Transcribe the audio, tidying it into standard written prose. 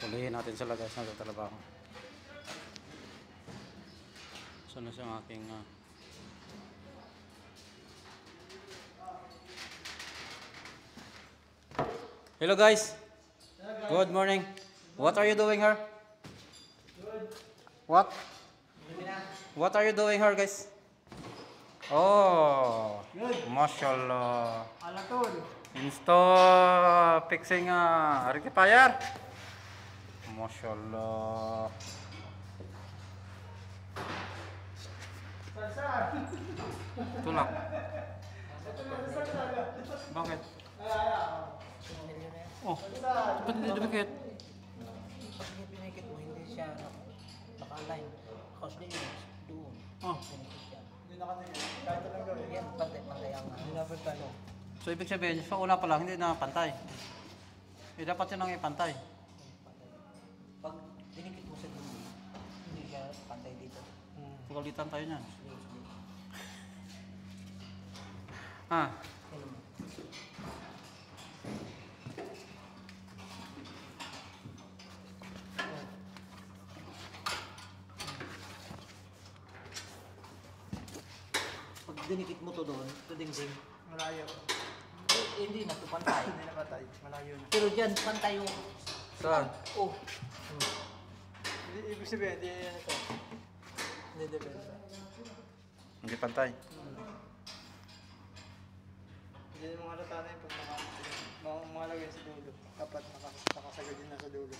Pulihin natin sila guys na trabaho. Saan na siyang aking Hello guys. Good morning. What are you doing here? Good. What? What are you doing here guys? Oh, Good. mashallah. Alatol. Install fixing rectifier. Mashallah. Saan? Tulak. Bakit? Oh, ba't hindi dumikit? Pag hindi pinikit mo, hindi siya naka-align. Because doon. Oh, Pinikit siya. Hindi nakatingin. Kahit anong gawin. Yan, pantay-pantay ang Hindi dapat tayo. so ibig sabihin, sa una pa lang hindi na pantay. Eh dapat yun ang ipantay. Pag pinikit mo sa dulo, hindi siya pantay dito. Pagalitan tayo niyan. Slowly. Ah, Yan mo. Pag dinikit mo to doon, to dingding, Malayo. hindi na to pantay. Hindi na patay. Malayo na. Pero dyan, pantay yung... saan? Oh. Ibig sabihin, hindi yan ito. Hindi depende. Hindi pantay. Hindi yung mga lata na yun pag makalagay sa dulo. Dapat nakasagad din na sa dulo.